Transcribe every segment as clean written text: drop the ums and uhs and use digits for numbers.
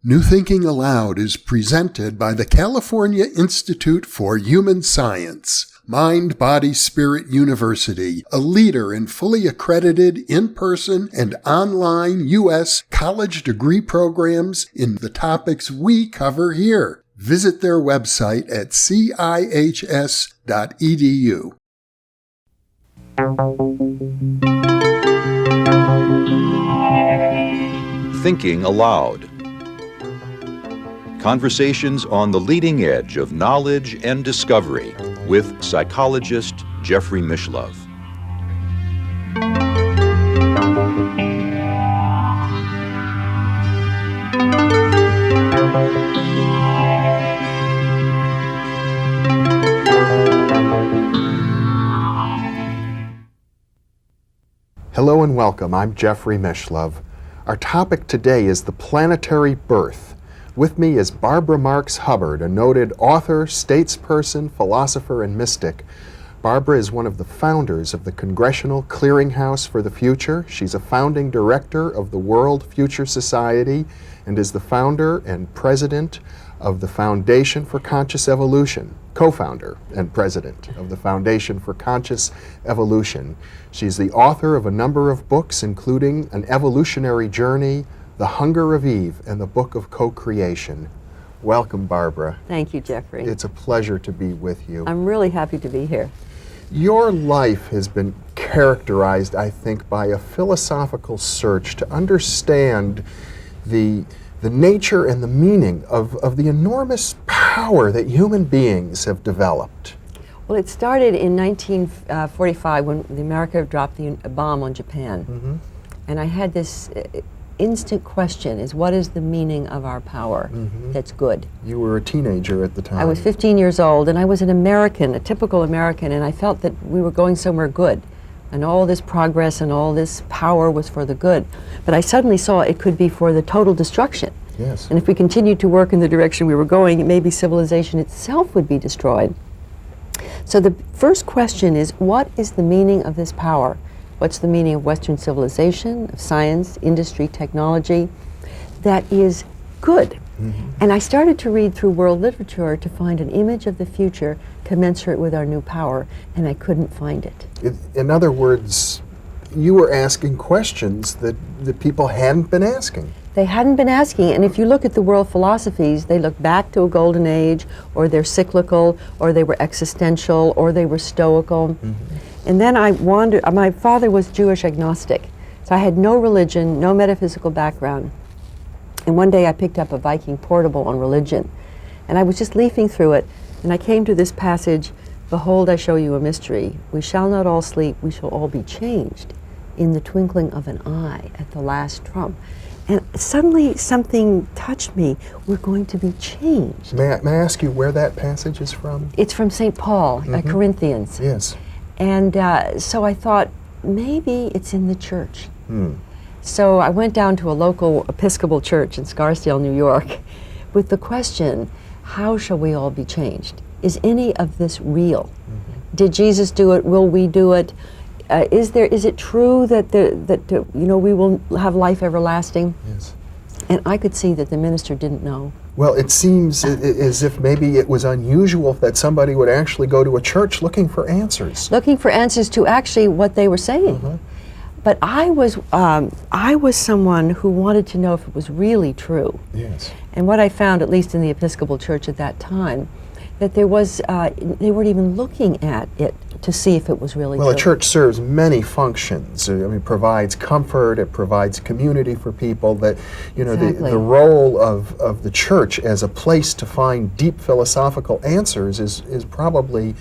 New Thinking Aloud is presented by the California Institute for Human Science, Mind, Body, Spirit University, a leader in fully accredited in-person and online U.S. college degree programs in the topics we cover here. Visit their website at cihs.edu. Thinking Aloud. Conversations on the leading edge of knowledge and discovery with psychologist Jeffrey Mishlove. Hello and welcome. I'm Jeffrey Mishlove. Our topic today is the planetary birth. With me is Barbara Marx Hubbard, a noted author, statesperson, philosopher, and mystic. Barbara is one of the founders of the Congressional Clearinghouse for the Future. She's a founding director of the World Future Society and is the founder and president of the Foundation for Conscious Evolution, co-founder and president of the Foundation for Conscious Evolution. She's the author of a number of books, including An Evolutionary Journey, The Hunger of Eve, and the Book of Co-Creation. Welcome, Barbara. Thank you, Jeffrey. It's a pleasure to be with you. I'm really happy to be here. Your life has been characterized, I think, by a philosophical search to understand the nature and the meaning of the enormous power that human beings have developed. Well, it started in 1945 when America dropped the bomb on Japan. Mm-hmm. And I had this instant question, is what is the meaning of our power that's good? You were a teenager at the time. I was 15 years old, and I was an American, a typical American, and I felt that we were going somewhere good. And all this progress and all this power was for the good. But I suddenly saw it could be for the total destruction. Yes. And if we continued to work in the direction we were going, maybe civilization itself would be destroyed. So the first question is, what is the meaning of this power? What's the meaning of Western civilization, of science, industry, technology, that is good? And I started to read through world literature to find an image of the future commensurate with our new power, and I couldn't find it. In other words, you were asking questions that people hadn't been asking. They hadn't been asking, and if you look at the world philosophies, they look back to a golden age, or they're cyclical, or they were existential, or they were stoical. And then I wandered. My father was Jewish agnostic, so I had no religion, no metaphysical background. And one day I picked up a Viking portable on religion, and I was just leafing through it, and I came to this passage, "Behold, I show you a mystery. We shall not all sleep, we shall all be changed in the twinkling of an eye at the last trump." And suddenly something touched me. We're going to be changed. May I ask you where that passage is from? It's from St. Paul, Corinthians. Yes. And so I thought, maybe it's in the church. So I went down to a local Episcopal church in Scarsdale, New York, with the question, how shall we all be changed? Is any of this real? Did Jesus do it? Will we do it? Is it true that we will have life everlasting? Yes. And I could see that the minister didn't know. Well, it seems as if maybe it was unusual that somebody would actually go to a church looking for answers. Looking for answers to actually what they were saying. But I was someone who wanted to know if it was really true. Yes. And what I found, at least in the Episcopal Church at that time, that there was they weren't even looking at it to see if it was really true. Well, a church serves many functions. I mean, it provides comfort, it provides community for people. That, you know, Exactly. the role of the church as a place to find deep philosophical answers is probably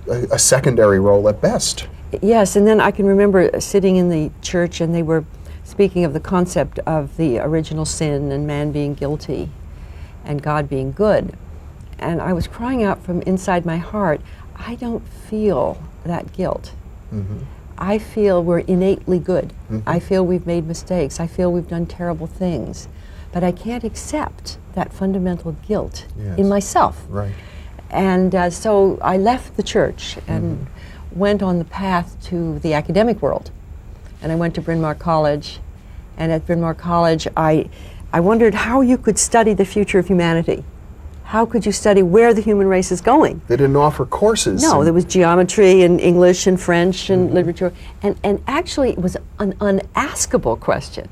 a secondary role at best. Yes, and then I can remember sitting in the church and they were speaking of the concept of the original sin and man being guilty and God being good. And I was crying out from inside my heart, I don't feel that guilt. I feel we're innately good. I feel we've made mistakes. I feel we've done terrible things. But I can't accept that fundamental guilt in myself. Right. And so I left the church and went on the path to the academic world. And I went to Bryn Mawr College. And at Bryn Mawr College, I I wondered how you could study the future of humanity. How could you study where the human race is going? They didn't offer courses. No, there was geometry and English and French and literature. And actually it was an unaskable question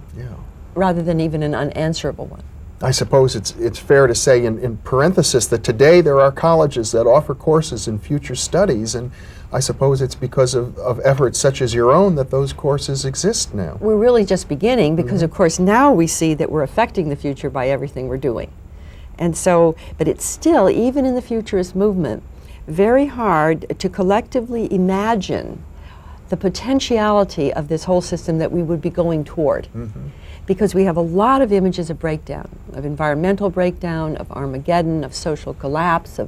rather than even an unanswerable one. I suppose it's fair to say in parenthesis that today there are colleges that offer courses in future studies, and I suppose it's because of efforts such as your own that those courses exist now. We're really just beginning because, of course, now we see that we're affecting the future by everything we're doing. And so, but it's still, even in the futurist movement, very hard to collectively imagine the potentiality of this whole system that we would be going toward. Because we have a lot of images of breakdown, of environmental breakdown, of Armageddon, of social collapse,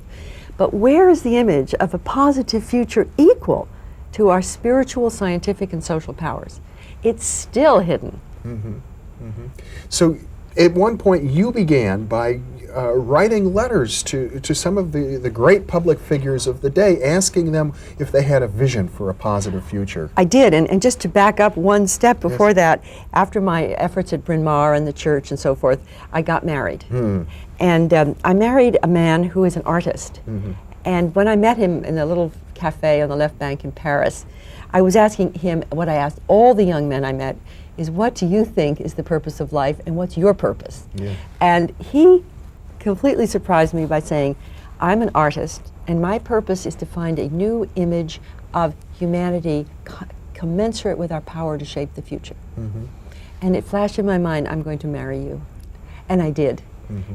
but where is the image of a positive future equal to our spiritual, scientific, and social powers? It's still hidden. So at one point you began by writing letters to some of the great public figures of the day, asking them if they had a vision for a positive future. I did, and just to back up one step before that, after my efforts at Bryn Mawr and the church and so forth, I got married. And I married a man who is an artist. And when I met him in a little cafe on the left bank in Paris, I was asking him what I asked all the young men I met, is what do you think is the purpose of life and what's your purpose? And he completely surprised me by saying, I'm an artist and my purpose is to find a new image of humanity commensurate with our power to shape the future. And it flashed in my mind, I'm going to marry you. And I did.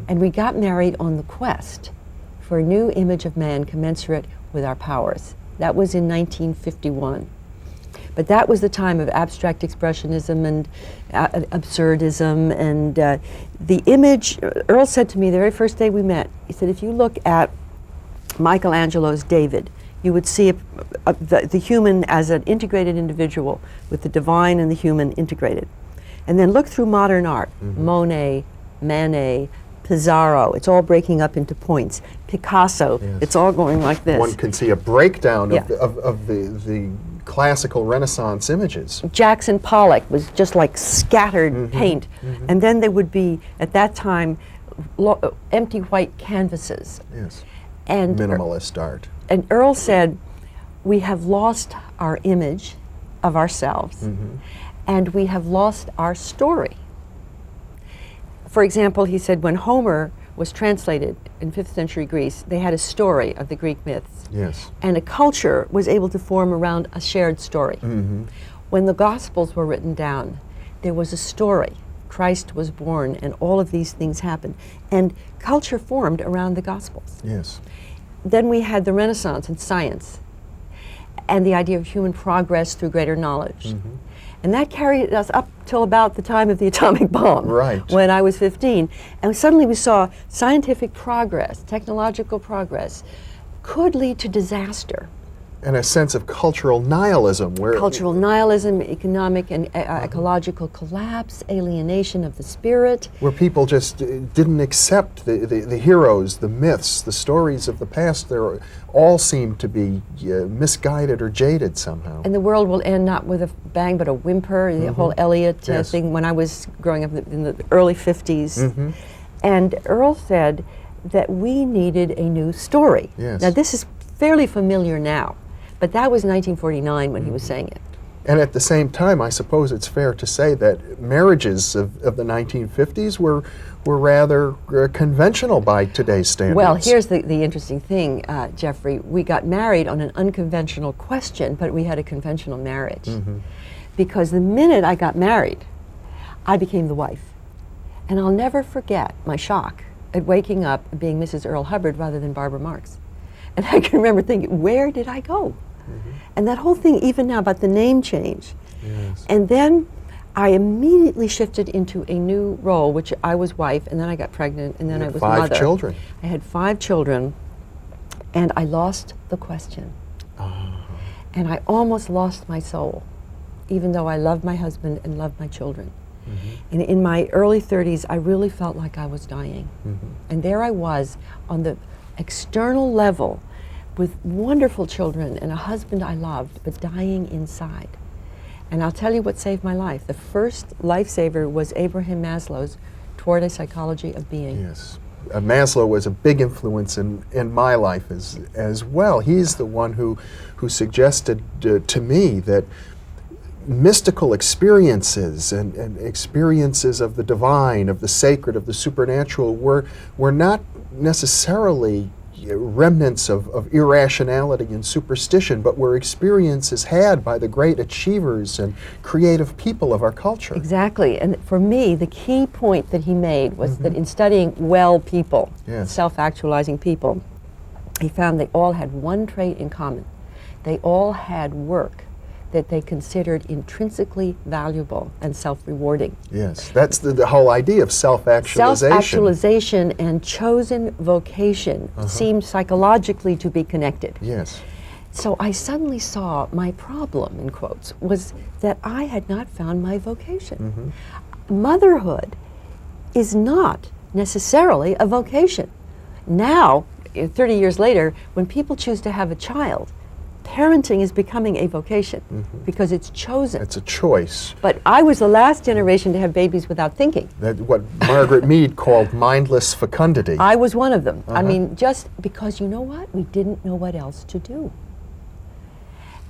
And we got married on the quest for a new image of man commensurate with our powers. That was in 1951. But that was the time of abstract expressionism and absurdism, and the image, Earl said to me the very first day we met, he said, if you look at Michelangelo's David, you would see the human as an integrated individual with the divine and the human integrated. And then look through modern art, Monet, Manet, Pissarro, it's all breaking up into points. Picasso, it's all going like this. One can see a breakdown of the classical Renaissance images. Jackson Pollock was just like scattered paint. And then there would be, at that time, empty white canvases. And minimalist art. And Earl said, we have lost our image of ourselves, and we have lost our story. For example, he said when Homer was translated in 5th century Greece, they had a story of the Greek myths. And a culture was able to form around a shared story. When the Gospels were written down, there was a story. Christ was born and all of these things happened. And culture formed around the Gospels. Then we had the Renaissance and science and the idea of human progress through greater knowledge. And that carried us up till about the time of the atomic bomb, when I was 15. And suddenly we saw scientific progress, technological progress, could lead to disaster. And a sense of cultural nihilism. Cultural nihilism, economic and ecological collapse, alienation of the spirit. Where people just didn't accept the heroes, the myths, the stories of the past. They all seemed to be misguided or jaded somehow. And the world will end not with a bang but a whimper, the whole Eliot thing when I was growing up in the early 50s. And Earl said that we needed a new story. Now this is fairly familiar now. But that was 1949 when he was saying it. And at the same time, I suppose it's fair to say that marriages of the 1950s were rather conventional by today's standards. Well, here's the interesting thing, Jeffrey. We got married on an unconventional question, but we had a conventional marriage. Because the minute I got married, I became the wife. And I'll never forget my shock at waking up and being Mrs. Earl Hubbard rather than Barbara Marx. And I can remember thinking, where did I go? And that whole thing, even now, about the name change. And then I immediately shifted into a new role, which I was wife, and then I got pregnant, and then I was mother. 5 children. I had 5 children, and I lost the question. And I almost lost my soul, even though I loved my husband and loved my children. And in my early 30s, I really felt like I was dying. And there I was on the external level with wonderful children and a husband I loved, but dying inside. And I'll tell you what saved my life. The first lifesaver was Abraham Maslow's toward a psychology of being. Yes. Maslow was a big influence in my life as well. He's the one who suggested to me that mystical experiences and experiences of the divine, of the sacred, of the supernatural were not necessarily remnants of irrationality and superstition, but were experiences had by the great achievers and creative people of our culture. Exactly. And for me, the key point that he made was that in studying well people, Yes. self-actualizing people, he found they all had one trait in common. They all had work that they considered intrinsically valuable and self-rewarding. Yes, that's the whole idea of self-actualization. Self-actualization and chosen vocation seemed psychologically to be connected. Yes. So I suddenly saw my problem, in quotes, was that I had not found my vocation. Motherhood is not necessarily a vocation. Now, 30 years later, when people choose to have a child, parenting is becoming a vocation because it's chosen. It's a choice. But I was the last generation to have babies without thinking. That what Margaret Mead called mindless fecundity. I was one of them. I mean, just because, you know what? We didn't know what else to do.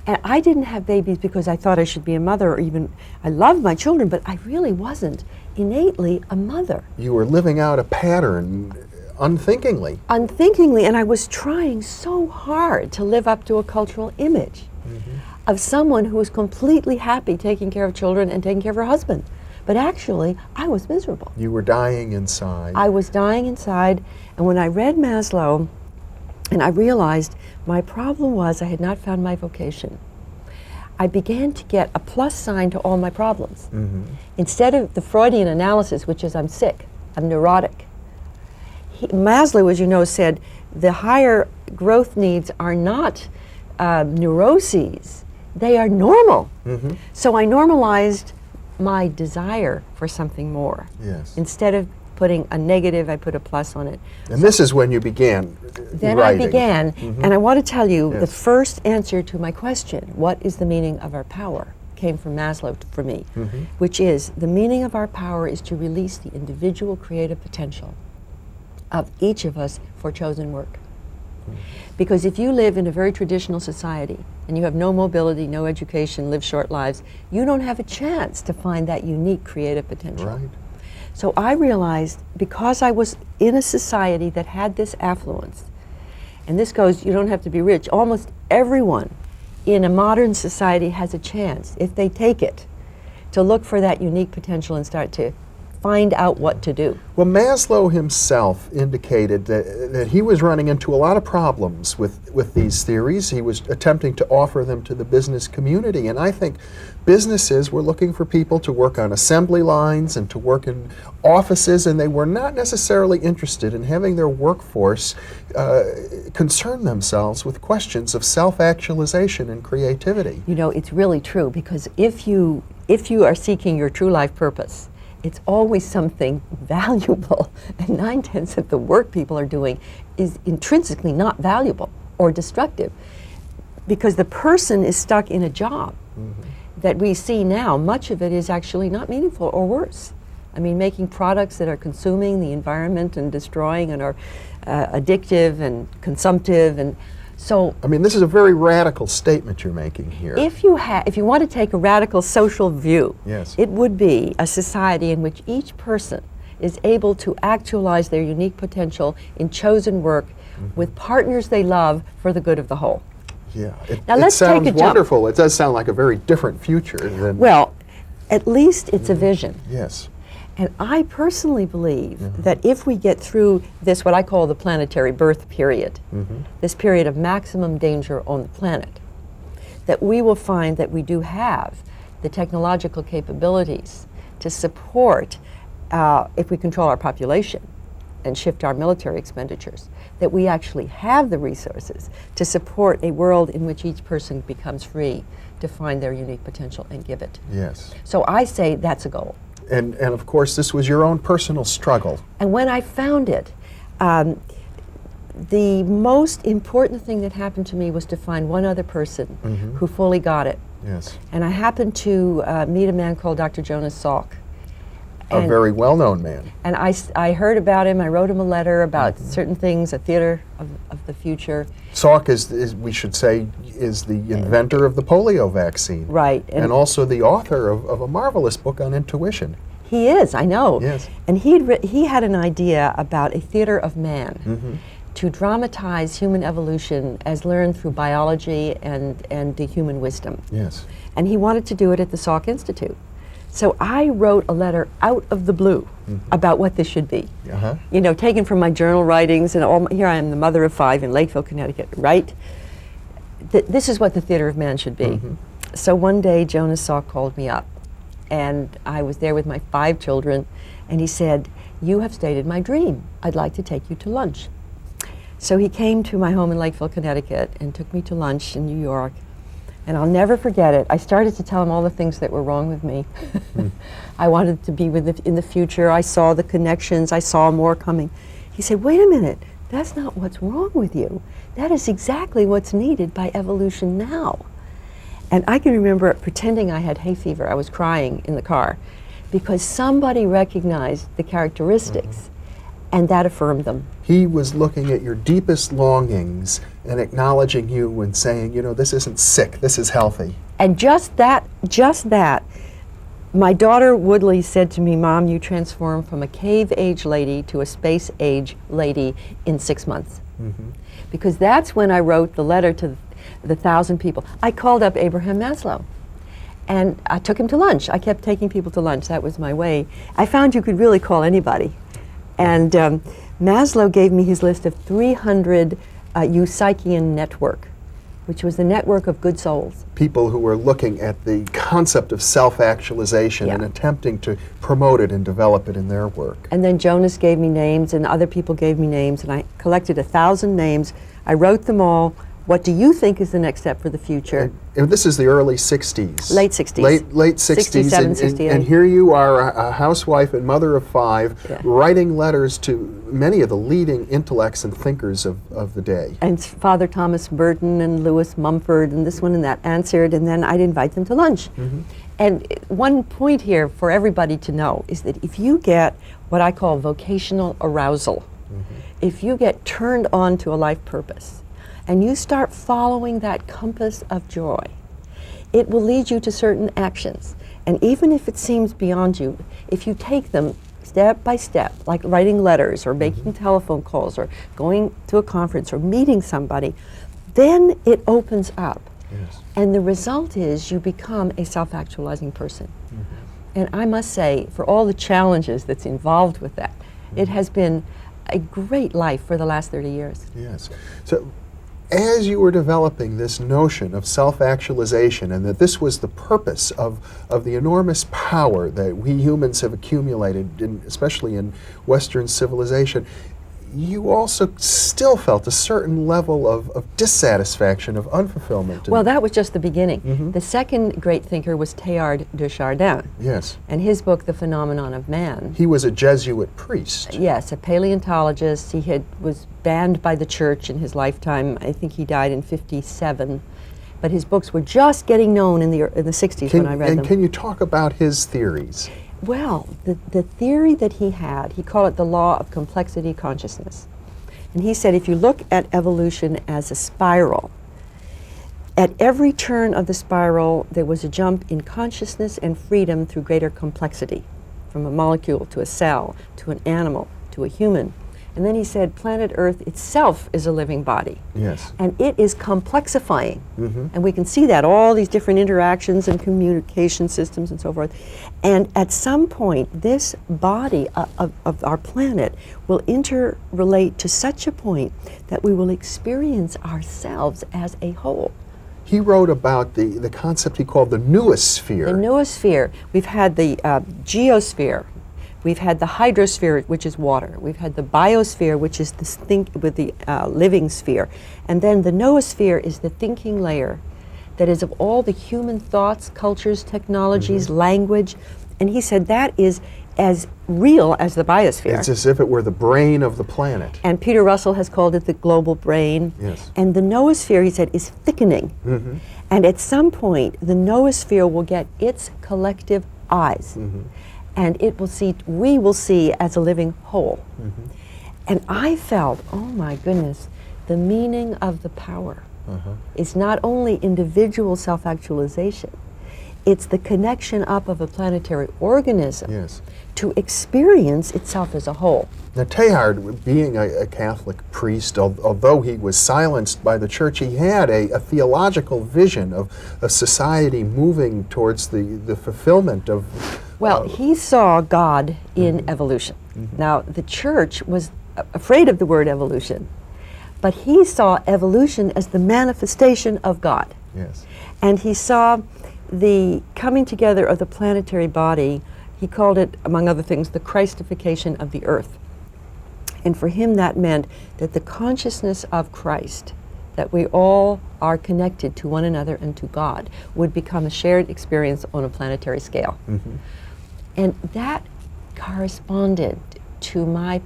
And I didn't have babies because I thought I should be a mother, or even, I loved my children, but I really wasn't innately a mother. You were living out a pattern unthinkingly. Unthinkingly, and I was trying so hard to live up to a cultural image of someone who was completely happy taking care of children and taking care of her husband. But actually, I was miserable. You were dying inside. I was dying inside, and when I read Maslow, and I realized my problem was I had not found my vocation, I began to get a plus sign to all my problems. Instead of the Freudian analysis, which is I'm sick, I'm neurotic. Maslow, as you know, said the higher growth needs are not neuroses, they are normal. So I normalized my desire for something more. Yes. Instead of putting a negative, I put a plus on it. And this is when you began Then writing. I began, and I want to tell you the Yes. first answer to my question, what is the meaning of our power, came from Maslow for me, which is the meaning of our power is to release the individual creative potential of each of us for chosen work. Because if you live in a very traditional society and you have no mobility, no education, live short lives, you don't have a chance to find that unique creative potential. Right. So I realized, because I was in a society that had this affluence, and this goes, you don't have to be rich, almost everyone in a modern society has a chance, if they take it, to look for that unique potential and start to find out what to do. Well, Maslow himself indicated that he was running into a lot of problems with these theories. He was attempting to offer them to the business community, and I think businesses were looking for people to work on assembly lines and to work in offices, and they were not necessarily interested in having their workforce concern themselves with questions of self-actualization and creativity. You know, it's really true, because if you are seeking your true life purpose, it's always something valuable, and 9/10 of the work people are doing is intrinsically not valuable or destructive, because the person is stuck in a job that we see now. Much of it is actually not meaningful, or worse. I mean, making products that are consuming the environment and destroying and are addictive and consumptive, and so I mean, this is a very radical statement you're making here. if you want to take a radical social view, Yes. it would be a society in which each person is able to actualize their unique potential in chosen work with partners they love for the good of the whole. Yeah. Now it let's take sounds a jump. wonderful. It does sound like a very different future than. Well, at least it's a vision. Yes. And I personally believe that if we get through this, what I call the planetary birth period, this period of maximum danger on the planet, that we will find that we do have the technological capabilities to support, if we control our population and shift our military expenditures, that we actually have the resources to support a world in which each person becomes free to find their unique potential and give it. Yes. So I say that's a goal. And of course, this was your own personal struggle. And when I found it, the most important thing that happened to me was to find one other person who fully got it. Yes. And I happened to meet a man called Dr. Jonas Salk. A very well-known man. And I heard about him. I wrote him a letter about certain things, a theater of the future. Salk is, we should say, is the inventor of the polio vaccine. Right. And also the author of a marvelous book on intuition. He is, I know. Yes. And he had an idea about a theater of man to dramatize human evolution as learned through biology and the human wisdom. Yes. And he wanted to do it at the Salk Institute. So I wrote a letter out of the blue about what this should be. You know, taken from my journal writings, and here I am, the mother of 5 in Lakeville, Connecticut, right? This is what the theater of man should be. So one day Jonas Salk called me up, and I was there with my 5 children, and he said, "You have stated my dream. I'd like to take you to lunch." So he came to my home in Lakeville, Connecticut, and took me to lunch in New York. And I'll never forget it. I started to tell him all the things that were wrong with me. I wanted to be in the future. I saw the connections. I saw more coming. He said, "Wait a minute. That's not what's wrong with you. That is exactly what's needed by evolution now." And I can remember pretending I had hay fever. I was crying in the car because somebody recognized the characteristics and that affirmed them. He was looking at your deepest longings and acknowledging you and saying, you know, this isn't sick, this is healthy. And just that, my daughter Woodley said to me, "Mom, you transformed from a cave-age lady to a space-age lady in 6 months." Because that's when I wrote the letter to the 1,000 people. I called up Abraham Maslow, and I took him to lunch. I kept taking people to lunch. That was my way. I found you could really call anybody. And Maslow gave me his list of 300 Eupsychian network, which was the network of good souls. People who were looking at the concept of self-actualization and attempting to promote it and develop it in their work. And then Jonas gave me names, and other people gave me names, and I collected 1,000 names. I wrote them all. What do you think is the next step for the future? And this is the early 60s. Late 60s. Late 60s. 67, 68. And here you are, a housewife and mother of 5, writing letters to many of the leading intellects and thinkers of the day. And Father Thomas Burton and Lewis Mumford and this one and that answered, and then I'd invite them to lunch. And one point here for everybody to know is that if you get what I call vocational arousal, if you get turned on to a life purpose, and you start following that compass of joy, it will lead you to certain actions. And even if it seems beyond you, if you take them step by step, like writing letters or making telephone calls or going to a conference or meeting somebody, then it opens up. And the result is you become a self-actualizing person. And I must say, for all the challenges that's involved with that, it has been a great life for the last 30 years. Yes. So, as you were developing this notion of self-actualization and that this was the purpose of the enormous power that we humans have accumulated, especially in Western civilization, you also still felt a certain level of dissatisfaction, of unfulfillment. Well, that was just the beginning. The second great thinker was Teilhard de Chardin. Yes. And his book, The Phenomenon of Man. He was a Jesuit priest. Yes, a paleontologist. He was banned by the church in his lifetime. I think he died in 57. But his books were just getting known in the 60s when I read them. And can you talk about his theories? Well, the theory that he had, he called it the law of complexity consciousness. And he said if you look at evolution as a spiral, at every turn of the spiral there was a jump in consciousness and freedom through greater complexity, from a molecule to a cell, to an animal, to a human. And then he said planet Earth itself is a living body. Yes. And it is complexifying. And we can see that, all these different interactions and communication systems and so forth. And at some point, this body of our planet will interrelate to such a point that we will experience ourselves as a whole. He wrote about the concept he called the noosphere. The noosphere. We've had the geosphere. We've had the hydrosphere, which is water. We've had the biosphere, which is the living sphere. And then the noosphere is the thinking layer that is of all the human thoughts, cultures, technologies, language. And he said that is as real as the biosphere. It's as if it were the brain of the planet. And Peter Russell has called it the global brain. Yes. And the noosphere, he said, is thickening. And at some point, the noosphere will get its collective eyes. and we will see as a living whole. And I felt, oh my goodness, the meaning of the power is not only individual self-actualization, it's the connection up of a planetary organism to experience itself as a whole. Now, Teilhard, being a Catholic priest, although he was silenced by the church, he had a theological vision of a society moving towards the fulfillment of... Well, he saw God in evolution. Now, the church was afraid of the word evolution, but he saw evolution as the manifestation of God. Yes. And he saw the coming together of the planetary body. He called it, among other things, the Christification of the earth. And for him that meant that the consciousness of Christ, that we all are connected to one another and to God, would become a shared experience on a planetary scale. And that corresponded to my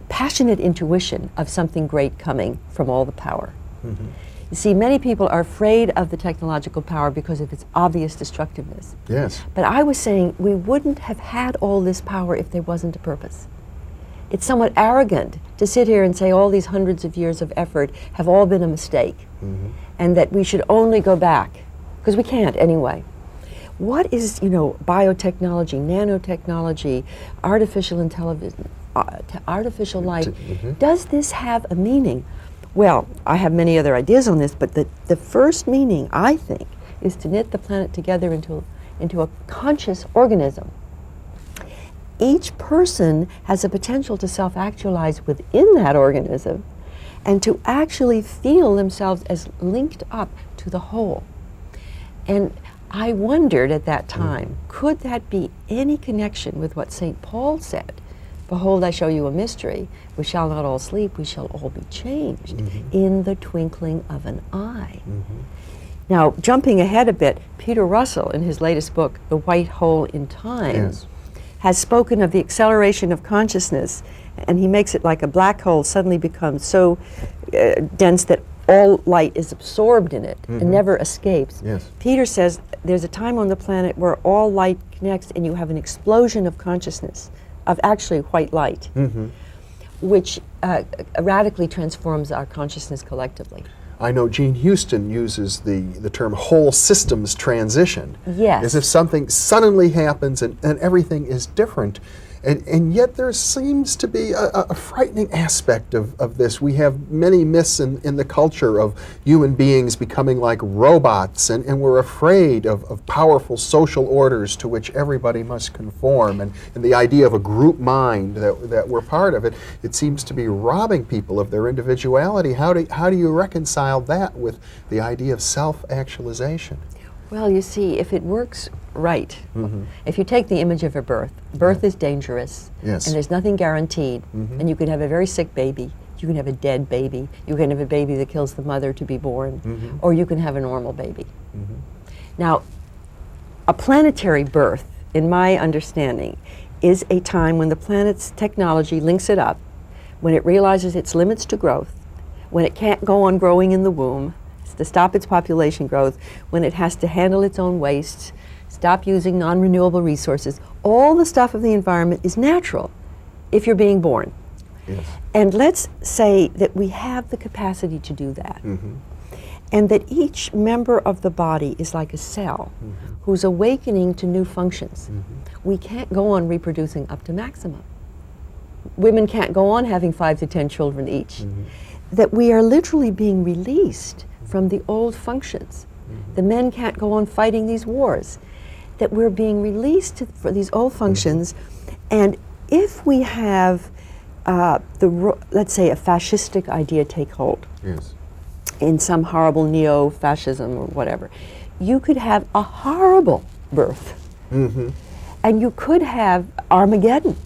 passionate intuition of something great coming from all the power. You see, many people are afraid of the technological power because of its obvious destructiveness. Yes. But I was saying we wouldn't have had all this power if there wasn't a purpose. It's somewhat arrogant to sit here and say all these hundreds of years of effort have all been a mistake, and that we should only go back, because we can't anyway. What is, biotechnology, nanotechnology, artificial intelligence, artificial light? Does this have a meaning? Well, I have many other ideas on this, but the first meaning, I think, is to knit the planet together into a conscious organism. Each person has a potential to self-actualize within that organism and to actually feel themselves as linked up to the whole. And I wondered at that time, could that be any connection with what St. Paul said? Behold, I show you a mystery. We shall not all sleep, we shall all be changed in the twinkling of an eye. Now, jumping ahead a bit, Peter Russell, in his latest book, The White Hole in Time, has spoken of the acceleration of consciousness, and he makes it like a black hole suddenly becomes so dense that all light is absorbed in it and never escapes. Peter says there's a time on the planet where all light connects and you have an explosion of consciousness, of actually white light, which radically transforms our consciousness collectively. I know Gene Houston uses the term whole systems transition. Yes. As if something suddenly happens and everything is different. And yet there seems to be a frightening aspect of this. We have many myths in the culture of human beings becoming like robots, and we're afraid of powerful social orders to which everybody must conform, and the idea of a group mind that we're part of. It seems to be robbing people of their individuality. How do you reconcile that with the idea of self-actualization? Well, you see, if it works right, if you take the image of a birth is dangerous, and there's nothing guaranteed, and you can have a very sick baby, you can have a dead baby, you can have a baby that kills the mother to be born, or you can have a normal baby. Now, a planetary birth, in my understanding, is a time when the planet's technology links it up, when it realizes its limits to growth, when it can't go on growing in the womb, to stop its population growth, when it has to handle its own wastes, stop using non-renewable resources. All the stuff of the environment is natural if you're being born. And let's say that we have the capacity to do that. And that each member of the body is like a cell who's awakening to new functions. We can't go on reproducing up to maximum. Women can't go on having 5 to 10 children each. That we are literally being released from the old functions. The men can't go on fighting these wars. That we're being released for these old functions, and if we have, let's say, a fascistic idea take hold, in some horrible neo-fascism or whatever, you could have a horrible birth, and you could have Armageddon.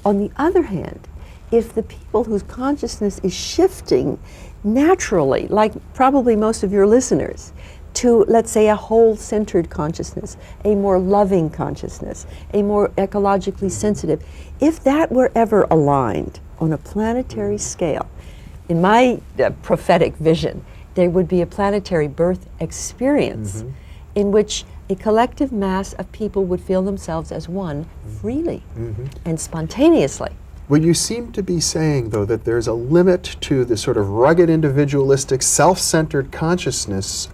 On the other hand, if the people whose consciousness is shifting naturally, like probably most of your listeners, to, let's say, a whole-centered consciousness, a more loving consciousness, a more ecologically sensitive, if that were ever aligned on a planetary scale, in my prophetic vision, there would be a planetary birth experience in which a collective mass of people would feel themselves as one freely Mm-hmm. and spontaneously. Well, you seem to be saying, though, that there's a limit to the sort of rugged, individualistic, self-centered consciousness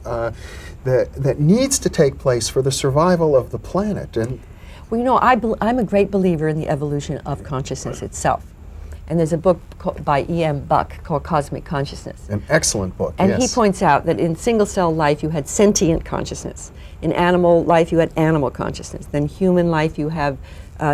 that needs to take place for the survival of the planet. And Well, you know, I'm a great believer in the evolution of consciousness itself. And there's a book by E.M. Buck called Cosmic Consciousness. an excellent book, And yes. he points out that in single-cell life you had sentient consciousness. In animal life you had animal consciousness. Then human life you have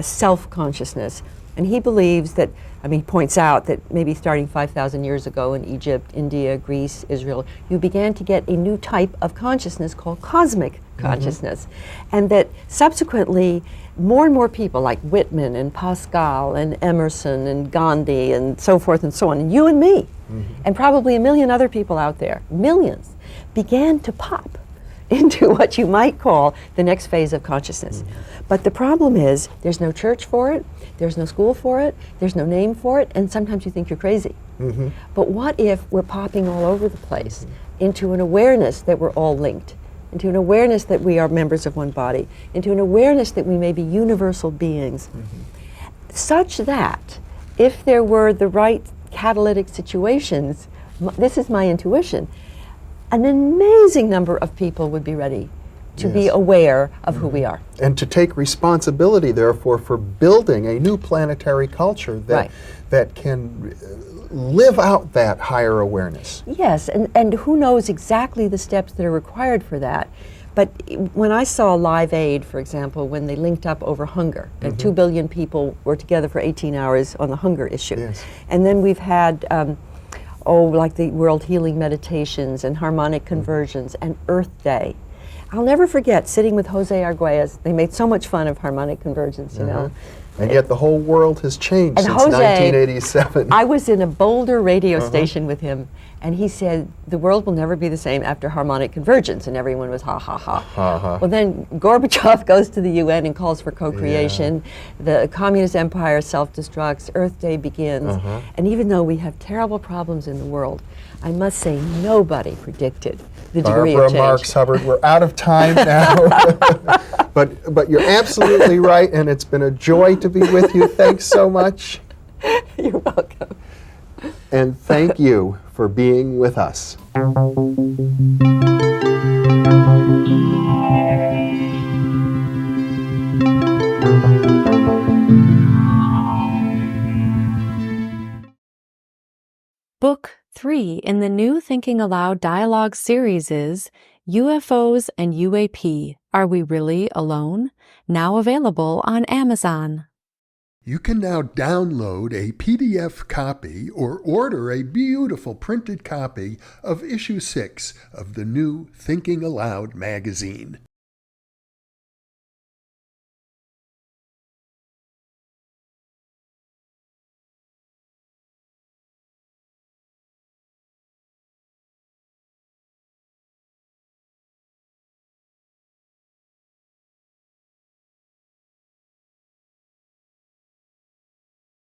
self-consciousness. And he believes that, he points out that maybe starting 5,000 years ago in Egypt, India, Greece, Israel, you began to get a new type of consciousness called cosmic consciousness. And that subsequently, more and more people like Whitman and Pascal and Emerson and Gandhi and so forth and so on, and you and me, and probably a million other people out there, millions, began to pop into what you might call the next phase of consciousness. But the problem is there's no church for it, there's no school for it, there's no name for it, and sometimes you think you're crazy. But what if we're popping all over the place into an awareness that we're all linked, into an awareness that we are members of one body, into an awareness that we may be universal beings, such that if there were the right catalytic situations, this is my intuition, an amazing number of people would be ready to be Yes. aware of who we are. And to take responsibility, therefore, for building a new planetary culture that, Right. that can live out that higher awareness. Yes, and who knows exactly the steps that are required for that. But when I saw Live Aid, for example, when they linked up over hunger, and 2 billion people were together for 18 hours on the hunger issue. Yes. And then we've had, like the World Healing Meditations and Harmonic Conversions and Earth Day. I'll never forget sitting with Jose Arguelles. They made so much fun of harmonic convergence, you know. And yet the whole world has changed And since Jose, 1987. I was in a Boulder radio station with him, and he said, the world will never be the same after harmonic convergence, and everyone was ha, ha, ha. Well, then Gorbachev goes to the UN and calls for co-creation. The communist empire self-destructs, Earth Day begins. And even though we have terrible problems in the world, I must say nobody predicted the degree of Barbara change. Marx Hubbard, we're out of time now. But you're absolutely right, and it's been a joy to be with you. Thanks so much. You're welcome. And thank you for being with us. Book 3 in the new Thinking Aloud dialogue series is UFOs and UAP, Are We Really Alone? Now available on Amazon. You can now download a PDF copy or order a beautiful printed copy of Issue 6 of the new Thinking Aloud magazine.